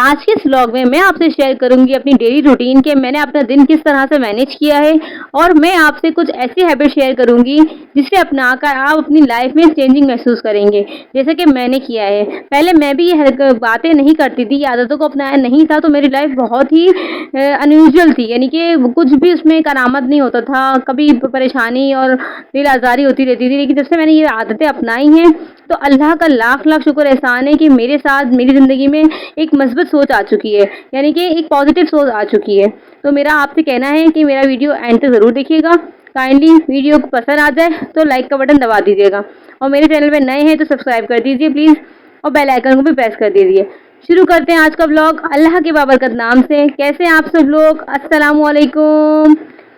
आज के इस व्लॉग में मैं आपसे शेयर करूंगी अपनी डेली रूटीन के मैंने अपना दिन किस तरह से मैनेज किया है और मैं आपसे कुछ ऐसी हैबिट शेयर करूंगी जिसे अपनाकर आप अपनी लाइफ में चेंजिंग महसूस करेंगे, जैसे कि मैंने किया है। पहले मैं भी ये बातें नहीं करती थी, आदतों को अपनाया नहीं था, तो मेरी लाइफ बहुत ही अनयूजुअल थी, यानी कि कुछ भी उसमें करामत नहीं होता था, कभी परेशानी और दिल आज़ारी होती रहती थी। लेकिन जब से मैंने ये आदतें अपनाई हैं तो अल्लाह का लाख लाख शुक्र एहसान है कि मेरे साथ मेरी ज़िंदगी में एक मस्बत सोच आ चुकी है, यानी कि एक पॉजिटिव सोच आ चुकी है। तो मेरा आपसे कहना है कि मेरा वीडियो एंड तक ज़रूर देखिएगा। काइंडली वीडियो को पसंद आ जाए तो लाइक का बटन दबा दीजिएगा और मेरे चैनल पे नए हैं तो सब्सक्राइब कर दीजिए प्लीज़, और बेल आइकन को भी प्रेस कर दीजिए। शुरू करते हैं आज का व्लॉग अल्लाह के बाबरकत नाम से। कैसे हैं आप सब लोग? अस्सलामु अलैकुम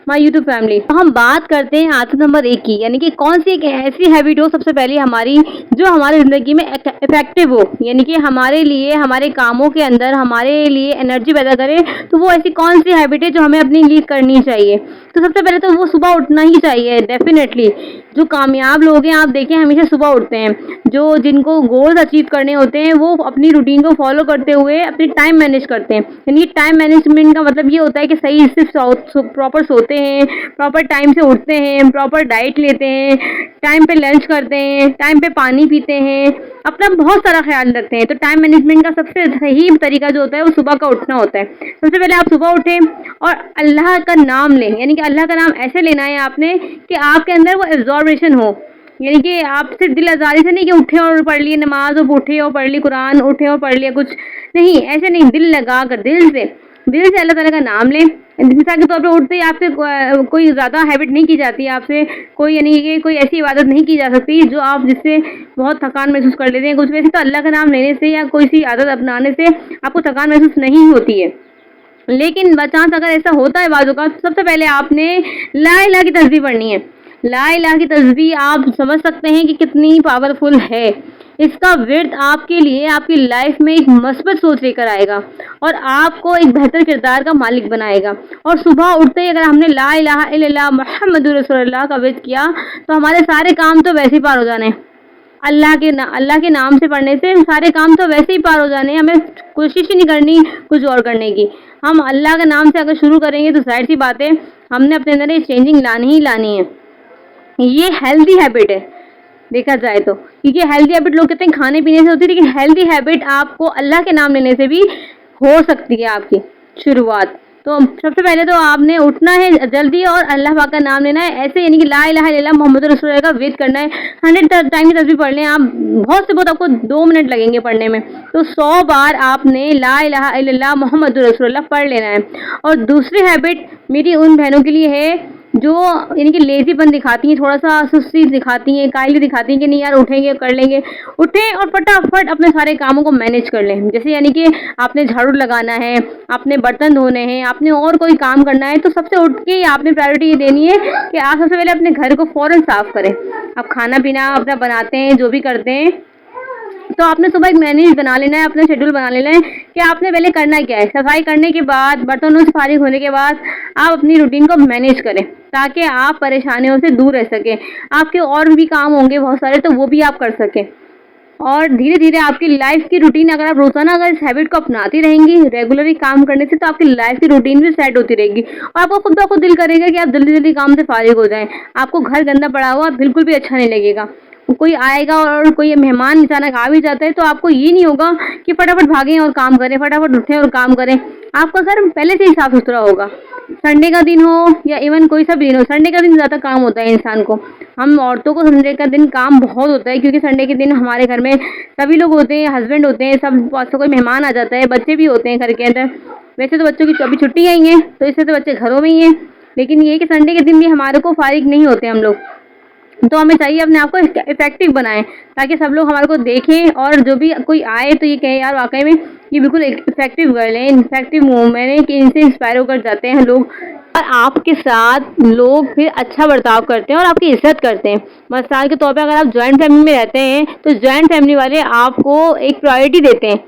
माय यूट्यूब फैमिली। तो हम बात करते हैं आदत नंबर 1 की, यानी कि कौन सी एक ऐसी हैबिट हो सबसे पहले हमारी जो हमारी ज़िंदगी में इफेक्टिव हो, यानी कि हमारे लिए हमारे कामों के अंदर हमारे लिए एनर्जी पैदा करे। तो वो ऐसी कौन सी हैबिट है जो हमें अपनी लिए करनी चाहिए? तो सबसे पहले तो वो सुबह उठना ही चाहिए डेफिनेटली। जो कामयाब लोग हैं आप देखें हमेशा सुबह उठते हैं, जो जिनको गोल्स अचीव करने होते हैं वो अपनी रूटीन को फॉलो करते हुए अपनी टाइम मैनेज करते हैं। यानी टाइम मैनेजमेंट का मतलब ये होता है कि सही से प्रॉपर सोते हैं, प्रॉपर टाइम से उठते हैं, प्रॉपर डाइट लेते हैं, टाइम पे लंच करते हैं, टाइम पे पानी पीते हैं, अपना बहुत सारा ख्याल रखते हैं। तो टाइम मैनेजमेंट का सबसे सही तरीका जो होता है वो सुबह का उठना होता है। सबसे पहले आप सुबह उठें और अल्लाह का नाम लें, यानी कि अल्लाह का नाम ऐसे लेना है आपने कि आपके अंदर वो एब्जॉर्बेशन हो, यानी कि आप सिर्फ दिल आज़ारी से नहीं कि उठे और पढ़ लिए नमाज और उठे और पढ़ ली कुरान, उठे और पढ़ लिया कुछ नहीं, ऐसे नहीं, दिल लगा कर दिल से अल्लाह ताला का नाम लें। मिसाल के तौर पे उठते ही आपसे कोई ज़्यादा हैबिट नहीं की जाती, आपसे कोई यानी कि कोई ऐसी इबादत नहीं की जा सकती जो आप जिससे बहुत थकान महसूस कर लेते हैं कुछ। वैसे तो अल्लाह का नाम लेने से या कोई सी आदत अपनाने से आपको थकान महसूस नहीं होती है, लेकिन बचांस अगर ऐसा होता है बाजू का, तो सबसे पहले आपने ला इलाहा की तस्बीह पढ़नी है। ला इलाहा की तस्बीह आप समझ सकते हैं कि कितनी पावरफुल है। इसका विर्द आपके लिए आपकी लाइफ में एक मस्बत सोच लेकर आएगा और आपको एक बेहतर किरदार का मालिक बनाएगा। और सुबह उठते ही अगर हमने ला इलाहा इल्लल्लाह मुहम्मदुर रसूलुल्लाह का विर्द किया तो हमारे सारे काम तो वैसे ही पार हो जाने। अल्लाह के नाम से पढ़ने से सारे काम तो वैसे ही पार हो जाने, हमें कोशिश ही नहीं करनी कुछ और करने की। हम अल्लाह के नाम से अगर शुरू करेंगे तो जाहिर सी बात है हमने अपने अंदर ये चेंजिंग लानी ही लानी है। ये हेल्दी हैबिट है देखा जाए तो, क्योंकि हेल्दी हैबिट लोग कहते हैं खाने पीने से होती है, लेकिन हेल्दी हैबिट आपको अल्लाह के नाम लेने से भी हो सकती है आपकी शुरुआत। तो सबसे पहले तो आपने उठना है जल्दी और अल्लाह पाक का नाम लेना है ऐसे, यानी कि ला इलाहा इल्लल्लाह मोहम्मद रसूलुल्लाह का विर्द करना है। 100 टाइम की तस्बीह पढ़ लें आप, बहुत से बहुत आपको 2 मिनट लगेंगे पढ़ने में, तो 100 बार आपने ला इलाहा इल्लल्लाह मोहम्मद रसूलुल्लाह पढ़ लेना है। और दूसरी हैबिट मेरी उन बहनों के लिए है जो यानी कि लेजीपन दिखाती हैं, थोड़ा सा सुस्ती दिखाती हैं, कायली दिखाती हैं कि नहीं यार उठेंगे कर लेंगे। उठें और फटाफट अपने सारे कामों को मैनेज कर लें। जैसे यानी कि आपने झाड़ू लगाना है, आपने बर्तन धोने हैं, आपने और कोई काम करना है, तो सबसे उठ के आपने प्रायोरिटी ये देनी है कि आप सबसे पहले अपने घर को फ़ौरन साफ़ करें। आप खाना पीना अपना बनाते हैं जो भी करते हैं तो आपने सुबह एक मैनेज बना लेना है, अपना शेड्यूल बना लेना है कि आपने पहले करना क्या है। सफाई करने के बाद, बर्तनों से फारिग होने के बाद आप अपनी रूटीन को मैनेज करें ताकि आप परेशानियों से दूर रह सकें। आपके और भी काम होंगे बहुत सारे तो वो भी आप कर सकें। और धीरे धीरे आपकी लाइफ की रूटीन अगर आप रोज़ाना अगर इस हैबिट को अपनाती रहेंगी रेगुलरली काम करने से, तो आपकी लाइफ की रूटीन भी सेट होती रहेगी और आपको खुद ब खुद दिल करेगा कि आप जल्दी जल्दी काम से फारिग हो जाएं। आपको घर गंदा पड़ा हुआ बिल्कुल भी अच्छा नहीं लगेगा। कोई आएगा और कोई मेहमान अचानक आ भी जाता है तो आपको ये नहीं होगा कि फटाफट भागें और काम करें, फटाफट उठें और काम करें। आपका घर पहले से ही साफ़ सुथरा होगा। संडे का दिन हो या इवन कोई सा भी दिन हो, संडे का दिन ज़्यादा काम होता है इंसान को। हम औरतों को संडे का दिन काम बहुत होता है, क्योंकि संडे के दिन हमारे घर में सभी लोग होते हैं, हस्बैंड होते हैं, सब पास से कोई मेहमान आ जाता है, बच्चे भी होते हैं घर के अंदर। वैसे तो बच्चों की अभी छुट्टी आई हैं तो इससे तो बच्चे घरों में ही हैं, लेकिन ये कि संडे के दिन भी हमारे को फारिग नहीं होते हम लोग। तो हमें चाहिए अपने आप को इफेक्टिव बनाएं ताकि सब लोग हमारे को देखें और जो भी कोई आए तो ये कहे यार वाकई में ये बिल्कुल इफेक्टिव गर्ल है, इफेक्टिव वूमेन है, कि इनसे इंस्पायर होकर जाते हैं लोग। और आपके साथ लोग फिर अच्छा बर्ताव करते हैं और आपकी इज़्ज़त करते हैं। मिसाल के तौर पे अगर आप जॉइंट फैमिली में रहते हैं, तो जॉइंट फैमिली वाले आपको एक प्रायोरिटी देते हैं।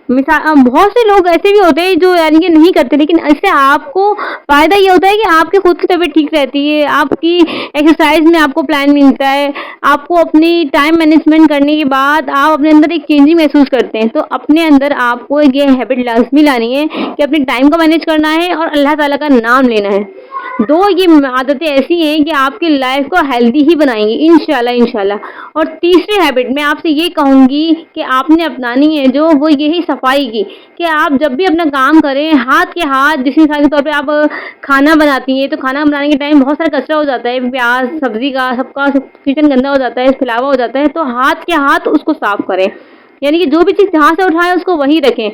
बहुत से लोग ऐसे भी होते हैं जो यानी कि नहीं करते, लेकिन इससे आपको फ़ायदा ये होता है कि आपकी खुद की तबीयत ठीक रहती है, आपकी एक्सरसाइज़ में आपको प्लान मिलता है, आपको अपनी टाइम मैनेजमेंट करने के बाद आप अपने अंदर एक चेंजिंग महसूस करते हैं। तो अपने अंदर आपको ये हैबिट लाज़मी लानी है कि अपने टाइम को मैनेज करना है और अल्लाह ताला का नाम लेना है। 2 ये आदतें ऐसी हैं कि आपकी लाइफ को हेल्दी ही बनाएँगी इंशाल्लाह, इंशाल्लाह। और तीसरी हैबिट मैं आपसे ये कहूँगी कि आपने अपनानी है जो वो यही सफाई की, कि आप जब भी अपना काम करें हाथ के हाथ, जैसे मिसाल के तौर पे आप खाना बनाती हैं, तो खाना बनाने के टाइम बहुत सारा कचरा हो जाता है, प्याज़, सब्ज़ी का सबका सब किचन गंदा हो जाता है, फैलावा हो जाता है, तो हाथ के हाथ उसको साफ़ करें। यानी कि जो भी चीज़ जहाँ से उठाएँ उसको वहीं रखें।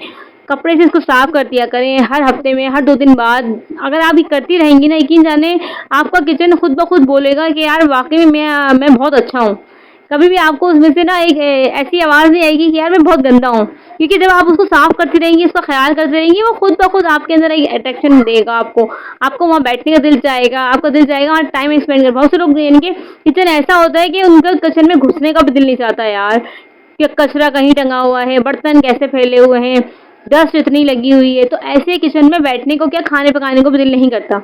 कपड़े से इसको साफ कर दिया करें हर हफ्ते में, हर 2 दिन बाद। अगर आप ये करती रहेंगी ना, यकीन जाने आपका किचन खुद ब खुद बोलेगा कि यार वाक़ई में मैं बहुत अच्छा हूँ। कभी भी आपको उसमें से ना एक ऐसी आवाज़ नहीं आएगी कि यार मैं बहुत गंदा हूँ। क्योंकि जब आप उसको साफ करती रहेंगी, उसका ख़्याल करती रहेंगी, वो खुद ब खुद आपके अंदर एक अट्रैक्शन देगा आपको। आपको वहाँ बैठने का दिल चाहेगा, आपका दिल चाहेगा वहाँ टाइम स्पेंड कर। बहुत से लोग यानी कि किचन ऐसा होता है कि उनका किचन में घुसने का भी दिल नहीं चाहता यार, कि कचरा कहीं टंगा हुआ है, बर्तन कैसे फैले हुए हैं, डस्ट इतनी लगी हुई है, तो ऐसे किचन में बैठने को क्या खाने पकाने को भी दिल नहीं करता।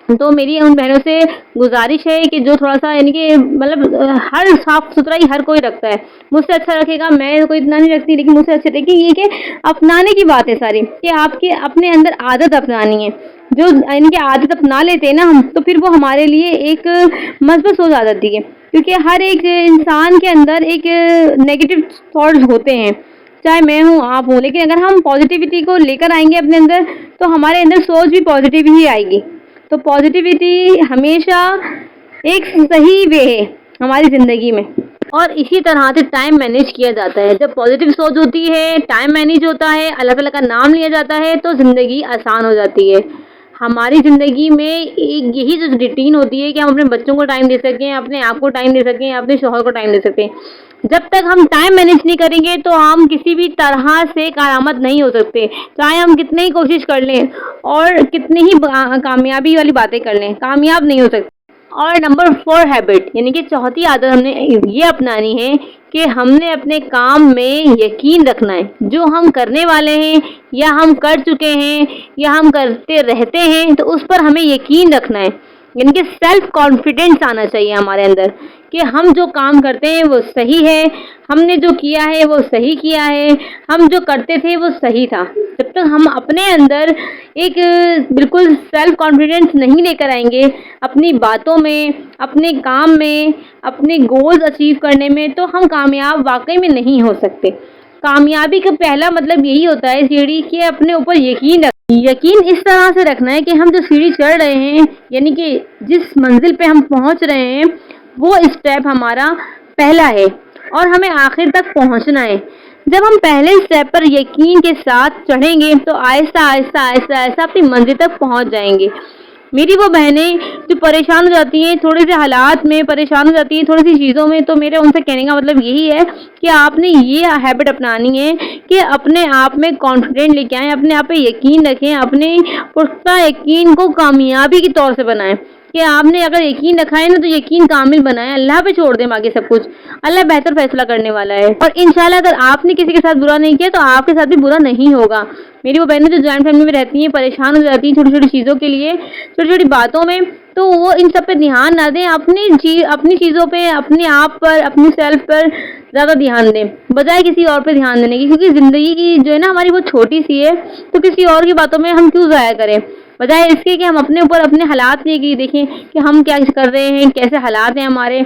तो मेरी उन बहनों से गुज़ारिश है कि जो थोड़ा-सा यानी कि मतलब हर साफ-सुथराई हर कोई रखता है। मुझसे अच्छा रखेगा, मैं तो कोई इतना नहीं रखती, लेकिन मुझसे अच्छा देखिए ये कि अपनाने की बात है सारी, कि आपके अपने अंदर आदत अपनानी है। जो यानी कि आदत अपना लेते हैं ना हम, तो फिर वो हमारे लिए एक मज़बूत सोच आ जाती है। क्योंकि हर एक इंसान के अंदर एक नेगेटिव थॉट्स होते हैं, चाहे मैं हूँ, आप हो, लेकिन अगर हम पॉज़िटिविटी को लेकर आएँगे अपने अंदर, तो हमारे अंदर सोच भी पॉज़िटिव ही आएगी। तो पॉज़िटिविटी हमेशा एक सही वे है हमारी ज़िंदगी में, और इसी तरह से टाइम मैनेज किया जाता है। जब पॉज़िटिव सोच होती है, टाइम मैनेज होता है, अल्लाह ताला का नाम लिया जाता है, तो ज़िंदगी आसान हो जाती है। हमारी ज़िंदगी में एक यही जो रूटीन होती है कि हम अपने बच्चों को टाइम दे सकें, अपने आप को टाइम दे सकें, अपने शौहर को टाइम दे सकें। जब तक हम टाइम मैनेज नहीं करेंगे, तो हम किसी भी तरह से करामत नहीं हो सकते। चाहे हम कितनी ही कोशिश कर लें और कितनी ही कामयाबी वाली बातें कर लें, कामयाब नहीं हो सकते। और नंबर 4 हैबिट यानी कि चौथी आदत हमने ये अपनानी है कि हमने अपने काम में यकीन रखना है। जो हम करने वाले हैं, या हम कर चुके हैं, या हम करते रहते हैं, तो उस पर हमें यकीन रखना है। यानी कि सेल्फ कॉन्फिडेंस आना चाहिए हमारे अंदर, कि हम जो काम करते हैं वो सही है, हमने जो किया है वो सही किया है, हम जो करते थे वो सही था। जब तक हम अपने अंदर एक बिल्कुल सेल्फ कॉन्फिडेंस नहीं लेकर आएंगे अपनी बातों में, अपने काम में, अपने गोल्स अचीव करने में, तो हम कामयाब वाकई में नहीं हो सकते। कामयाबी का पहला मतलब यही होता है सीढ़ी, कि अपने ऊपर यकीन इस तरह से रखना है कि हम जो सीढ़ी चढ़ रहे हैं, यानी कि जिस मंजिल पे हम पहुंच रहे हैं, वो स्टेप हमारा पहला है और हमें आखिर तक पहुंचना है। जब हम पहले स्टेप पर यकीन के साथ चढ़ेंगे, तो आहिस्ता आहिस्ता आहिस्ता आहिस्ता अपनी मंजिल तक पहुंच जाएंगे। मेरी वो बहनें जो परेशान हो जाती हैं, थोड़े से हालात में परेशान हो जाती हैं, थोड़ी सी चीज़ों में, तो मेरे उनसे कहने का मतलब यही है कि आपने ये हैबिट अपनानी है कि अपने आप में कॉन्फिडेंट लेके आएँ, अपने आप पे यकीन रखें, अपने पुख्ता यकीन को कामयाबी के तौर से बनाएं। कि आपने अगर यकीन रखा है ना, तो यकीन कामिल बनाएं, अल्लाह पे छोड़ दें बाकी सब कुछ। अल्लाह बेहतर फैसला करने वाला है, और इंशाल्लाह अगर आपने किसी के साथ बुरा नहीं किया, तो आपके साथ भी बुरा नहीं होगा। मेरी वो बहनें जो जॉइंट फैमिली में रहती हैं, परेशान हो जाती हैं छोटी-छोटी चीज़ों के लिए, छोटी-छोटी बातों में, तो वो इन सब पे ध्यान ना दें, अपनी चीज़ों पे, अपने आप पर, अपनी सेल्फ पर ज़्यादा ध्यान दें, बजाय किसी और पे ध्यान देने की। क्योंकि ज़िंदगी की जो है ना हमारी, वो छोटी-सी है, तो किसी और की बातों में हम क्यों ज़ाया करें, बजाय इसके कि हम अपने ऊपर अपने हालात की देखें कि हम क्या कर रहे हैं, कैसे हालात हैं हमारे,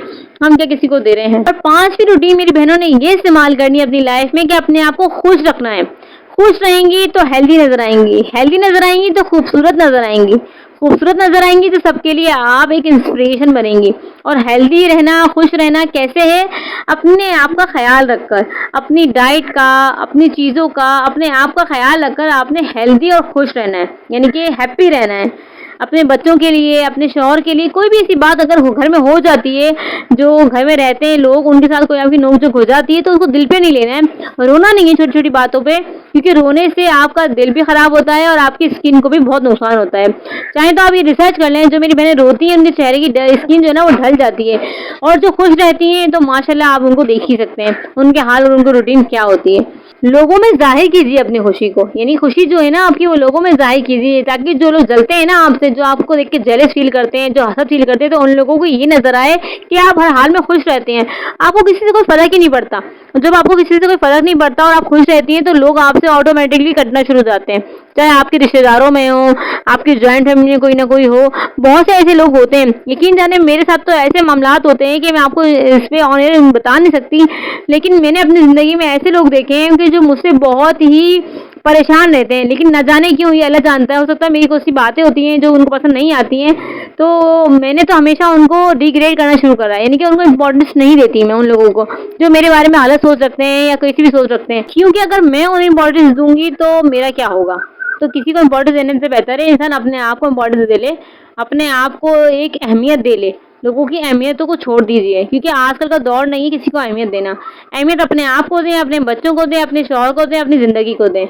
हम क्या किसी को दे रहे हैं। और 5वीं रूटीन मेरी बहनों ने ये इस्तेमाल करनी है अपनी लाइफ में, कि अपने आप को खुश रखना है। खुश रहेंगी तो हेल्दी नजर आएंगी, हेल्दी नजर आएंगी तो खूबसूरत नजर आएंगी, खूबसूरत नजर आएंगी तो सबके लिए आप एक इंस्पिरेशन बनेंगी। और हेल्दी रहना, खुश रहना कैसे है? अपने आप का ख्याल रखकर, अपनी डाइट का, अपनी चीज़ों का, अपने आप का ख्याल रखकर आपने हेल्दी और खुश रहना है, यानी कि हैप्पी रहना है। अपने बच्चों के लिए, अपने शौहर के लिए कोई भी ऐसी बात अगर घर में हो जाती है, जो घर में रहते हैं लोग, उनके साथ कोई आपकी नोक-झोंक हो जाती है, तो उसको दिल पे नहीं लेना है। रोना नहीं है छोटी-छोटी बातों पे, क्योंकि रोने से आपका दिल भी खराब होता है और आपकी स्किन को भी बहुत नुकसान होता है। चाहे तो आप ये रिसर्च कर लें, जो मेरी बहनें रोती हैं, उनके चेहरे की स्किन जो है ना वो ढल जाती है, और जो खुश रहती हैं तो माशाल्लाह आप उनको देख ही सकते हैं, उनके हाल और उनकी रूटीन क्या होती है। लोगों में ज़ाहिर कीजिए अपनी खुशी को, यानी खुशी जो है ना आपकी, वो लोगों में ज़ाहिर कीजिए, ताकि जो लोग जलते हैं ना आपसे, जो आपको देख के जेलस फील करते हैं, जो हसद फील करते हैं, तो उन लोगों को ये नज़र आए कि आप हर हाल में खुश रहते हैं। आपको किसी से कोई फ़र्क ही नहीं पड़ता। जब आपको किसी से कोई फ़र्क नहीं पड़ता और आप खुश रहती हैं, तो लोग आपसे ऑटोमेटिकली कटना शुरू हो जाते हैं। चाहे आपके रिश्तेदारों में हो, आपकी जॉइंट फैमिली में कोई ना कोई हो, बहुत से ऐसे लोग होते हैं। यकीन जाने मेरे साथ तो ऐसे मामलात होते हैं कि मैं आपको इस पे ऑन एयर बता नहीं सकती, लेकिन मैंने अपनी ज़िंदगी में ऐसे लोग देखे हैं कि जो मुझसे बहुत ही परेशान रहते हैं, लेकिन न जाने क्यों, ये अल्लाह जानता है, हो सकता है मेरी कुछ सी बातें होती हैं जो उनको पसंद नहीं आती हैं, तो मैंने तो हमेशा उनको डिग्रेड करना शुरू करा है, यानी कि उनको इम्पोर्टेंस नहीं देती मैं उन लोगों को, जो मेरे बारे में अलग सोच रखते हैं या कैसी भी सोच रखते हैं, क्योंकि अगर मैं उन्हें इम्पोर्टेंस दूँगी तो मेरा क्या होगा? तो किसी को इम्पोर्टेंस देने से बेहतर है इंसान अपने आप को इम्पोर्टेंस दे ले, अपने आप को एक अहमियत दे ले। लोगों की अहमियतों को छोड़ दीजिए, क्योंकि आजकल का दौर नहीं है किसी को अहमियत देना। अहमियत अपने आप को दें, अपने बच्चों को दें, अपने शौहर को दें, अपनी ज़िंदगी को दें।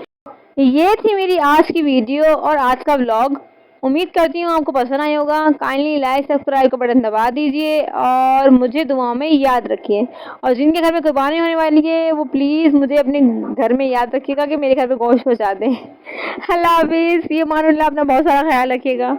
ये थी मेरी आज की वीडियो और आज का व्लॉग। उम्मीद करती हूँ आपको पसंद आया होगा। काइंडली लाइक सब्सक्राइब का बटन दबा दीजिए और मुझे दुआओं में याद रखिए। और जिनके घर में कुर्बानी होने वाली है वो प्लीज़ मुझे अपने घर में याद रखिएगा कि मेरे घर पे गोश्त पहुँचा दें। अल्लाह हाफिज़। ये मानुल्लाह, अपना बहुत सारा ख्याल रखिएगा।